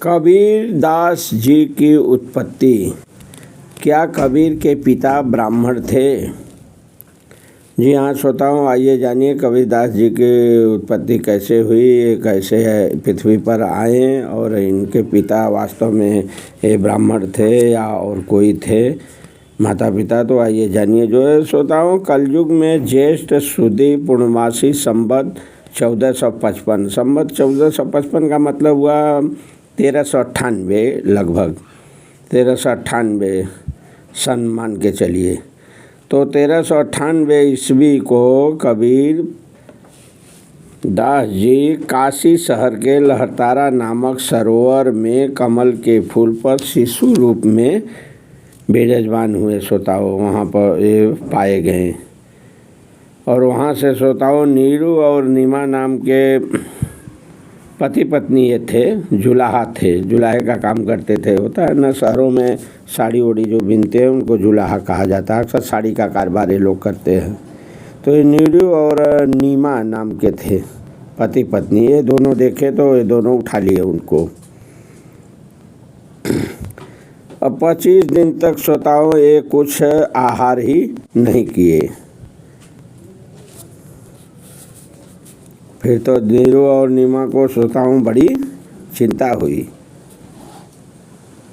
कबीर दास जी की उत्पत्ति। क्या कबीर के पिता ब्राह्मण थे? जी हाँ श्रोताओं, आइए जानिए कबीर दास जी की उत्पत्ति कैसे हुई, ये कैसे पृथ्वी पर आए और इनके पिता वास्तव में ये ब्राह्मण थे या और कोई थे माता पिता। तो आइए जानिए। जो है श्रोताओं, कलयुग में ज्येष्ठ सुदी पूर्णमासी संवत 1455। संवत 1455 का मतलब हुआ 1398, लगभग 1398 सन मान के चलिए। तो 1398 ईस्वी को कबीर दास जी काशी शहर के लहरतारा नामक सरोवर में कमल के फूल पर शिशु रूप में विराजमान हुए। श्रोताओं, वहाँ पर ये पाए गए और वहाँ से श्रोताओं नीरू और नीमा नाम के पति पत्नी ये थे, जुलाहा थे, जुलाहे का काम करते थे। होता है ना शहरों में साड़ी ओड़ी जो बिनते हैं उनको जुलाहा कहा जाता है। अक्सर साड़ी का कारोबार ये लोग करते हैं। तो ये नीरू और नीमा नाम के थे पति पत्नी। ये दोनों देखे तो ये दोनों उठा लिए उनको। अब 25 दिन तक श्रोताओं ये कुछ आहार ही नहीं किए। फिर तो नीरू और नीमा को श्रोताओं बड़ी चिंता हुई।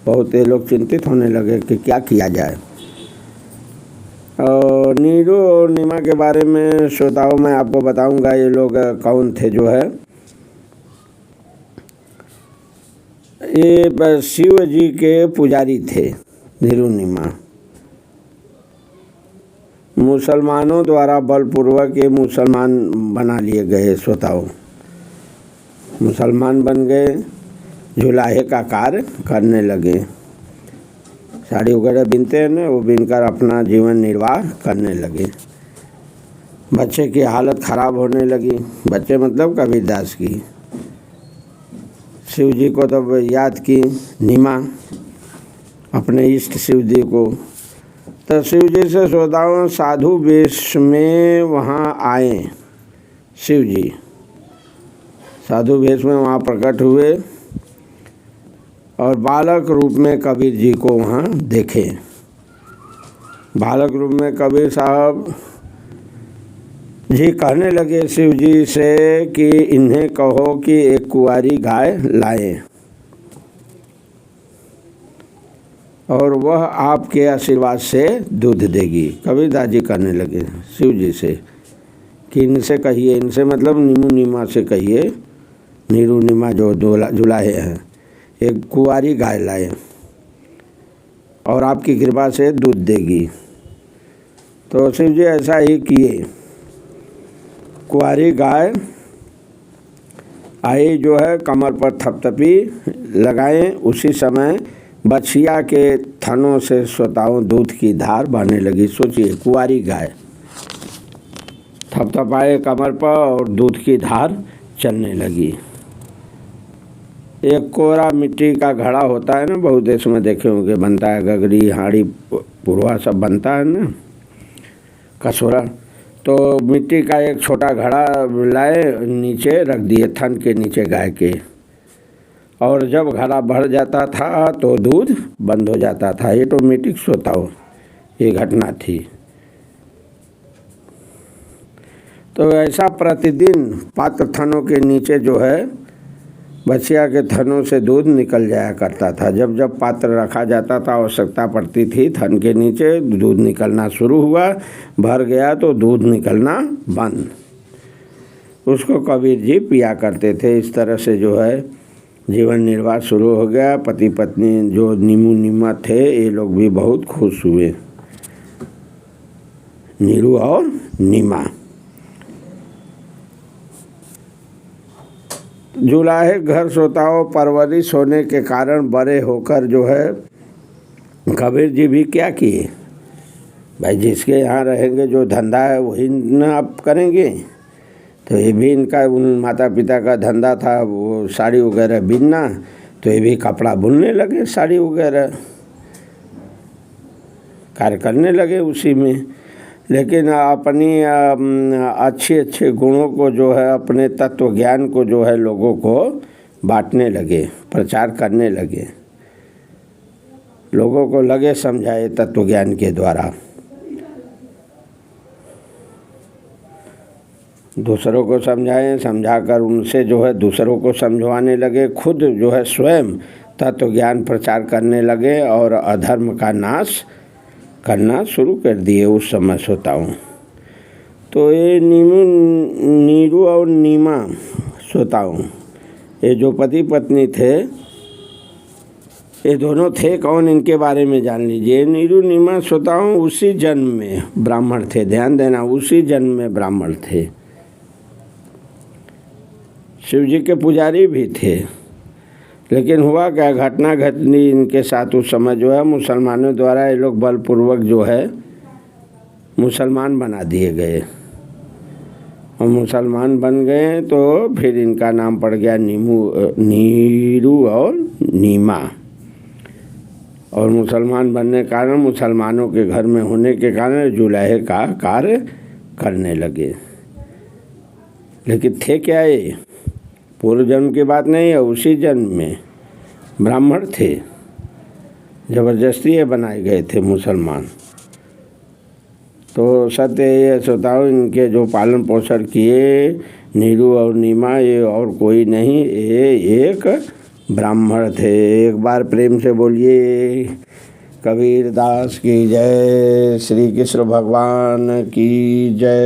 बहुत ये लोग चिंतित होने लगे कि क्या किया जाए। और नीरू और नीमा के बारे में श्रोताओं मैं आपको बताऊंगा ये लोग कौन थे। जो है ये शिव जी के पुजारी थे नीरू नीमा। मुसलमानों द्वारा बलपूर्वक ये मुसलमान बना लिए गए। श्रोताओं, मुसलमान बन गए, जुलाहे का कार्य करने लगे। साड़ी वगैरह बिनते हैं ना, वो बिनकर अपना जीवन निर्वाह करने लगे। बच्चे की हालत ख़राब होने लगी। बच्चे मतलब कबीर दास की। शिव जी को तब याद की नीमा, अपने इष्ट शिव जी को। तो शिव जी से श्रोताओं साधु वेश में वहाँ आए। शिव जी साधु वेश में वहाँ प्रकट हुए और बालक रूप में कबीर जी को वहाँ देखे। बालक रूप में कबीर साहब जी कहने लगे शिव जी से कि इन्हें कहो कि एक कुंवारी गाय लाएं और वह आपके आशीर्वाद से दूध देगी। कबीर दास जी कहने लगे शिव जी से कि इनसे कहिए, इनसे मतलब नीमू नीमा से कहिए, नीरू नीमा जो जुलाहे हैं, एक कुंवारी गाय लाए और आपकी कृपा से दूध देगी। तो शिव जी ऐसा ही किए। कुंवारी गाय आई, जो है कमर पर थपथपी लगाए। उसी समय बछिया के थनों से श्रोताओं दूध की धार बहने लगी। सोचिए, कुंवारी गाय थपथपाए कमर पर और दूध की धार चलने लगी। एक कोरा मिट्टी का घड़ा होता है ना, बहुत देश में देखे होंगे, बनता है, गगरी हाड़ी पुरवा सब बनता है ना, कसोरा। तो मिट्टी का एक छोटा घड़ा लाए, नीचे रख दिए थन के नीचे गाय के। और जब घड़ा भर जाता था तो दूध बंद हो जाता था। ये ऑटोमेटिक श्रोताओं ये घटना थी। तो ऐसा प्रतिदिन पात्र थनों के नीचे जो है बछिया के थनों से दूध निकल जाया करता था। जब जब पात्र रखा जाता था, आवश्यकता पड़ती थी, थन के नीचे दूध निकलना शुरू हुआ, भर गया तो दूध निकलना बंद। उसको कबीर जी पिया करते थे। इस तरह से जो है जीवन निर्वाह शुरू हो गया। पति पत्नी जो नीमू नीमा थे ये लोग भी बहुत खुश हुए, नीरू और नीमा। जुलाहे घर श्रोताओं परवरिश होने के कारण बड़े होकर जो है कबीर जी भी क्या किए, भाई जिसके यहाँ रहेंगे जो धंधा है वही न आप करेंगे। तो ये भी इनका उन माता पिता का धंधा था, वो साड़ी वगैरह बिनना। तो ये भी कपड़ा बुनने लगे, साड़ी वगैरह कार्य करने लगे उसी में। लेकिन अपनी अच्छे अच्छे गुणों को जो है, अपने तत्व ज्ञान को जो है लोगों को बांटने लगे, प्रचार करने लगे, लोगों को लगे समझाए तत्व ज्ञान के द्वारा। दूसरों को समझाएं, समझाकर उनसे जो है दूसरों को समझवाने लगे, खुद जो है स्वयं तत्व ज्ञान प्रचार करने लगे और अधर्म का नाश करना शुरू कर दिए उस समय श्रोताओं। तो ये नीरू और नीमा श्रोताओं, ये जो पति पत्नी थे, ये दोनों थे कौन, इनके बारे में जान लीजिए। नीरू नीमा श्रोताओं उसी जन्म में ब्राह्मण थे, ध्यान देना, उसी जन्म में ब्राह्मण थे। शिव जी के पुजारी भी थे, लेकिन हुआ क्या, घटना घटनी इनके साथ उस समय जो है मुसलमानों द्वारा ये लोग बलपूर्वक जो है मुसलमान बना दिए गए। और मुसलमान बन गए तो फिर इनका नाम पड़ गया नीरू और नीमा। और मुसलमान बनने के कारण, मुसलमानों के घर में होने के कारण जुलाहे का कार्य करने लगे। लेकिन थे क्या ये, पूर्व जन्म की बात नहीं है, उसी जन्म में ब्राह्मण थे, जबरदस्ती ये बनाए गए थे मुसलमान। तो सत्य ये श्रोताओं, इनके जो पालन पोषण किए नीरू और नीमा, ये और कोई नहीं, ये एक ब्राह्मण थे। एक बार प्रेम से बोलिए कबीर दास की जय, श्री कृष्ण भगवान की जय।